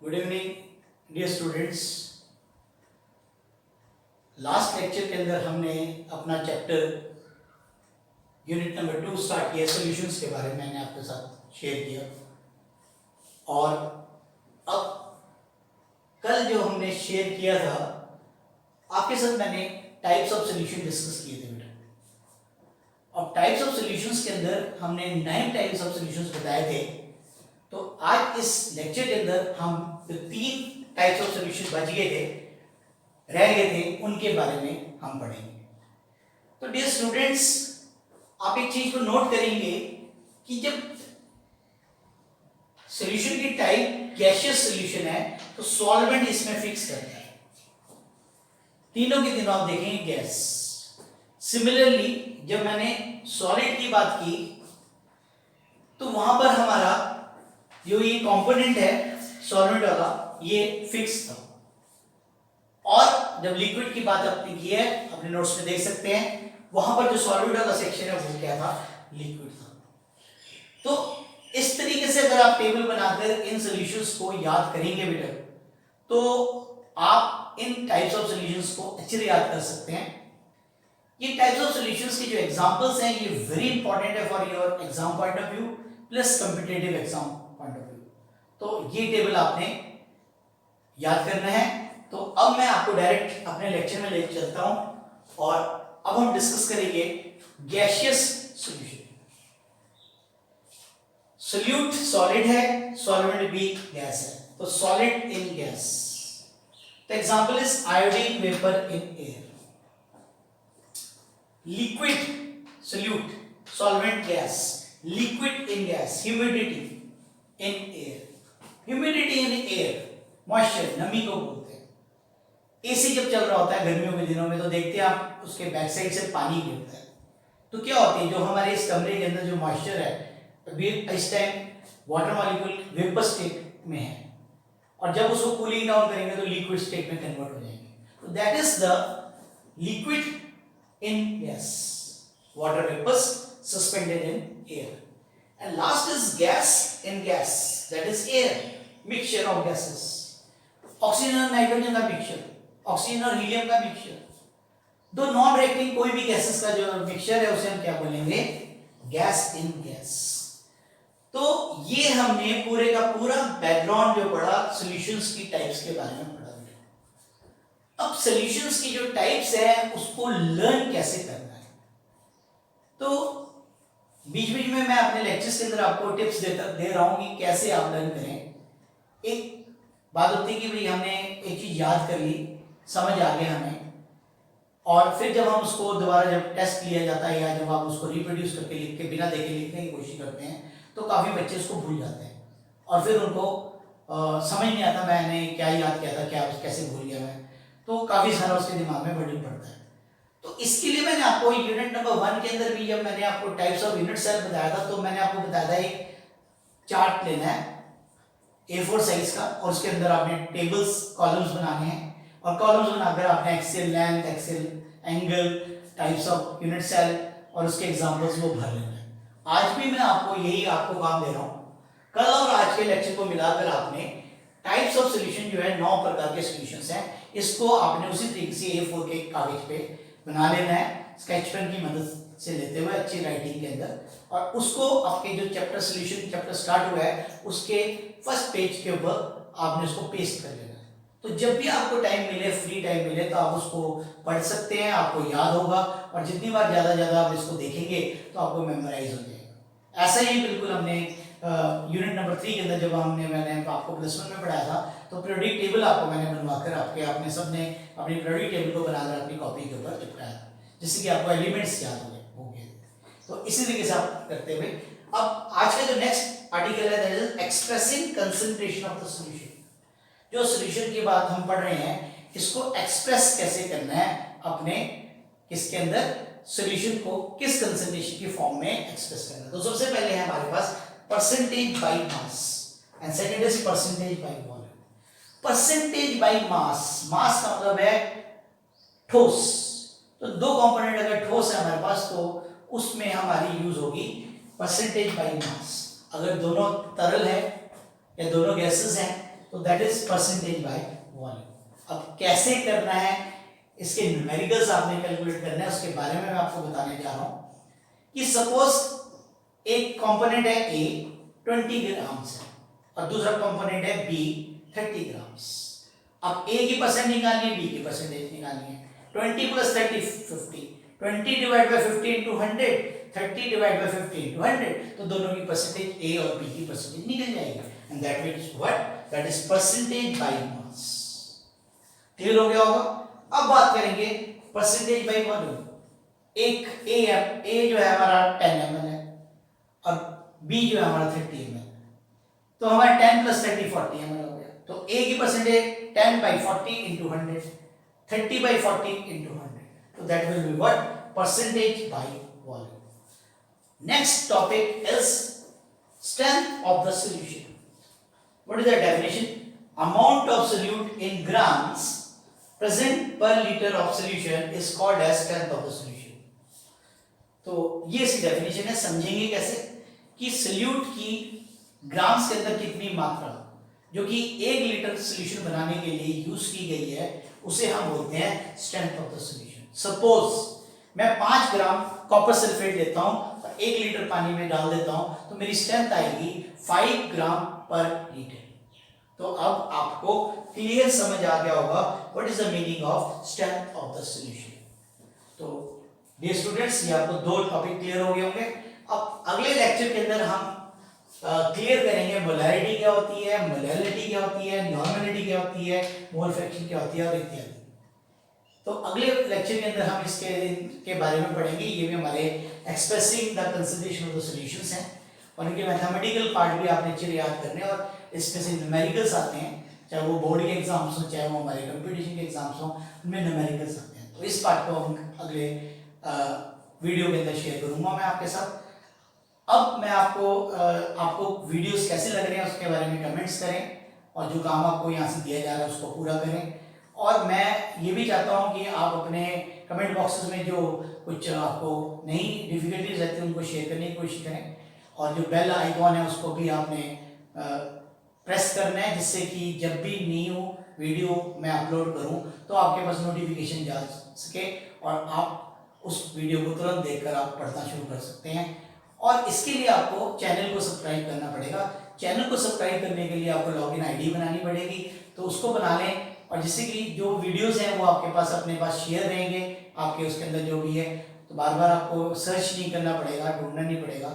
Good evening dear students. Last lecture के अंदर हमने अपना चैप्टर यूनिट नंबर 2 स्टार्ट किया, सॉल्यूशंस के बारे में मैंने आपके साथ शेयर किया। और अब कल जो हमने शेयर किया था आपके साथ, मैंने टाइप्स ऑफ सॉल्यूशन डिस्कस किए थे बेटा। अब टाइप्स ऑफ सॉल्यूशंस के अंदर हमने 9 टाइप्स ऑफ सॉल्यूशंस बताए थे। तो आज इस लेक्चर के अंदर हम जो 3 टाइप्स ऑफ सॉल्यूशन बच गए थे, रह गए थे, उनके बारे में हम पढ़ेंगे। तो डियर स्टूडेंट्स, आप एक चीज को नोट करेंगे कि जब सॉल्यूशन की टाइप गैसियस सॉल्यूशन है तो सॉल्वेंट इसमें फिक्स करता है। तीनों के तीनों आप देखेंगे गैस। सिमिलरली जब मैंने सॉलिड की बात की तो वहां पर हमारा जो ये कंपोनेंट है सॉल्वेंट वाला, ये फिक्स था। और जब लिक्विड की बात आपने की है, अपने नोट्स में देख सकते हैं, वहां पर जो सॉल्वेंट वाला सेक्शन है वो क्या था, लिक्विड था। तो इस तरीके से अगर आप टेबल बनाकर इन सॉल्यूशंस को याद करेंगे बेटा, तो आप इन टाइप्स ऑफ सॉल्यूशंस को अच्छे से याद कर सकते हैं। ये टाइप्स ऑफ सॉल्यूशंस के जो एग्जांपल्स हैं ये वेरी इंपॉर्टेंट है for your exam point of view plus competitive exam point of view. तो ये टेबल आपने याद करना है। तो अब मैं आपको डायरेक्ट अपने लेक्चर में ले चलता हूं और अब हम डिस्कस करेंगे गैसियस सॉल्यूशन। सोल्यूट सॉलिड है, सॉल्वेंट भी गैस है, तो solid in gas. The example is iodine vapour in air. Liquid solute, solvent gas, liquid in gas, humidity in air. Humidity in air, moisture, नमी को बोलते हैं। AC जब चल रहा होता है गर्मियों के दिनों में तो देखते हैं आप उसके बैक साइड से पानी गिरता है, तो क्या होती है, जो हमारे इस कमरे के अंदर जो मॉइस्चर है अभी इस time water molecule vapour state में है, और जब उसको कूलिंग डाउन करेंगे तो लिक्विड स्टेट में कन्वर्ट हो जाएंगे। तो that is the liquid in gas, water vapors suspended in air. And last is gas in gas, that is air, mixture of gases, oxygen और नाइट्रोजन का मिक्सचर, ऑक्सीजन और helium का mixture, दो non reacting कोई भी gases का जो mixture है उसे हम क्या बोलेंगे, गैस इन गैस। तो ये हमने पूरे का पूरा बैकग्राउंड जो पढ़ा सॉल्यूशंस की टाइप्स के बारे में पढ़ा। अब सॉल्यूशंस की जो टाइप्स है उसको लर्न कैसे करना है, तो बीच बीच में मैं अपने लेक्चर्स के अंदर आपको टिप्स दे रहा हूं कि कैसे आप लर्न करें। एक बात होती है कि भाई हमने एक चीज याद कर ली, समझ आ गया हमें, और फिर जब हम उसको दोबारा जब टेस्ट लिया जाता है या जब आप उसको रिप्रोड्यूस करके लिख के बिना देखे लिखने की कोशिश करते हैं तो काफी बच्चे उसको भूल जाते हैं और फिर उनको समझ नहीं आता मैंने क्या याद किया था, क्या कैसे भूल गया मैं, तो काफी सारा उसके दिमाग में बर्डन पड़ता है। तो इसके लिए मैंने आपको यूनिट नंबर 1 के अंदर भी जब मैंने आपको टाइप्स ऑफ यूनिट सेल बताया था तो मैंने आपको बताया था एक चार्ट लेना है A4 साइज का, और उसके अंदर आपने टेबल्स कॉलम्स बनाने हैं, और कॉलम्स बनाकर आपने axial length, axial angle, types of unit cell और उसके एग्जांपल्स वो भर लेना है। आज भी मैं आपको यही आपको काम दे रहा हूँ। कल और आज के लेक्चर को मिलाकर आपने टाइप्स ऑफ सॉल्यूशन जो है 9 प्रकार के सॉल्यूशंस हैं, इसको आपने उसी तरीके से A4 के कागज पे बना लेना है स्केच पेन की मदद से लेते हुए अच्छी राइटिंग के अंदर, और उसको आपके जो चैप्टर सॉल्यूशन चैप्टर स्टार्ट हुआ है उसके फर्स्ट पेज के ऊपर आपने उसको पेस्ट कर लेना है। तो जब भी आपको टाइम मिले, फ्री टाइम मिले, तो आप उसको पढ़ सकते हैं, आपको याद होगा, और जितनी बार ज्यादा आप इसको देखेंगे तो आपको मेमोराइज हो जाएगा। ऐसा ही बिल्कुल हमने यूनिट नंबर 3 के अंदर जब मैंने आपको प्लस 1 में पढ़ाया था तो पीरियोडिक टेबल आपको मैंने बनवाकर आपने सबने अपनी पीरियोडिक टेबल को बनाकर अपनी कॉपी के ऊपर चिपकाया था, जिससे कि आपको एलिमेंट्स याद हो गए। तो इसी तरीके से आप करते हुए अब आज का जो नेक्स्ट आर्टिकल है that is expressing concentration of the solution. जो सॉल्यूशन की बात हम पढ़ रहे हैं इसको एक्सप्रेस कैसे करना है अपने इसके अंदर, सॉल्यूशन को किस कंसंट्रेशन की फॉर्म में एक्सप्रेस करना है। तो सबसे पहले है हमारे पास percentage by mass and second is percentage by volume. Percentage by mass, mass का मतलब है ठोस, तो दो कंपोनेंट अगर ठोस है हमारे पास तो उसमें हमारी यूज होगी परसेंटेज बाय मास। अगर दोनों तरल है या दोनों गैसेस हैं तो that is percentage by volume. अब कैसे करना है, इसके न्यूमेरिकल्स आपने कैलकुलेट करना है, उसके बारे में मैं आपको बताने जा रहा हूं कि सपोज एक कंपोनेंट है ए 20 ग्राम्स है और दूसरा कंपोनेंट है बी 30 ग्राम्स। अब ए की परसेंट निकालनी है, बी की परसेंटेज निकालनी है। 20 plus 30 50, 20 divide by 50 into 100, 30 divide by 50 into 100, तो दोनों की परसेंटेज ए और बी की परसेंटेज निकल जाएगी। And that means what, that is percentage by mass. Clear हो गया होगा। अब बात करेंगे परसेंटेज बाय वॉल्यूम। एक ए जो है हमारा 10 ml है और बी जो है हमारा 30 ml, तो हमारा 10 प्लस 30 40 ml हो गया। तो ए की percentage 10 by 40 into 100, 30 by 40 into 100, so that will be what, percentage by volume. Next topic is strength of the solution. What is the definition? Amount of solute in grams present per liter of solution is called as strength of the solution. तो ये इसकी definition है। समझेंगे कैसे कि salute की grams के अंदर कितनी मात्रा जो कि 1 लीटर सॉल्यूशन बनाने के लिए यूज की गई है, उसे हम बोलते हैं strength of the solution. Suppose मैं 5 ग्राम कॉपर सल्फेट लेता हूं और 1 लीटर पानी में डाल देता हूं, तो मेरी स्ट्रेंथ आएगी 5 ग्राम पर लीटर। तो अब आपको क्लियर समझ आ गया होगा what is the meaning of strength of the solution. तो डियर स्टूडेंट्स, ये आपको 2 टॉपिक क्लियर हो गए होंगे। अब अगले लेक्चर के अंदर हम क्लियर करेंगे मोलैरिटी क्या होती है, मोलैलिटी क्या होती है, नॉर्मलिटी क्या होती है, मोल फ्रैक्शन क्या होती है और इत्यादि। तो अगले लेक्चर के अंदर हम इसके बारे में पढ़ेंगे। ये भी हमारे expressing the consideration of the solutions हैं और इनके मैथमेटिकल पार्ट भी आपने अच्छे याद करने, और इसमें से न्यूमेरिकल्स आते हैं, चाहे वो बोर्ड के एग्जाम्स हो चाहे वो हमारे कंपटीशन के एग्जाम्स हो, उनमें न्यूमेरिकल्स आते हैं। तो इस पार्ट को हम अगले वीडियो के अंदर शेयर करूंगा मैं आपके साथ। अब मैं आपको वीडियोस कैसे लग रहे हैं उसके बारे में कमेंट्स करें, और जो काम आपको यहाँ से दिया जा रहा है उसको पूरा करें। और मैं ये भी चाहता हूँ कि आप अपने कमेंट बॉक्सेस में जो कुछ आपको नई डिफिकल्टीज रहती है उनको शेयर करने की कोशिश करें, और जो बेल आइकॉन है उसको भी आपने प्रेस करना है, जिससे कि जब भी न्यू वीडियो मैं अपलोड करूँ तो आपके पास नोटिफिकेशन जा सके और आप उस वीडियो को तुरंत देखकर आप पढ़ना शुरू कर सकते हैं। और इसके लिए आपको चैनल को सब्सक्राइब करना पड़ेगा। चैनल को सब्सक्राइब करने के लिए आपको लॉगिन आईडी बनानी पड़ेगी, तो उसको बना लें, और जिससे कि जो वीडियोस हैं वो आपके पास अपने पास शेयर रहेंगे, आपके उसके अंदर जो भी है, तो बार बार आपको सर्च नहीं करना पड़ेगा, ढूंढना नहीं पड़ेगा।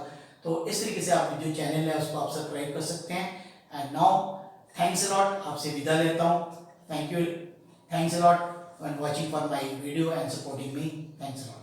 तो इस तरीके से आप जो चैनल है उसको आप सब्सक्राइब कर सकते हैं। And now thanks a lot, आपसे विदा लेता हूँ। Thank you, thanks a lot for watching for my video and supporting me. Thanks a lot.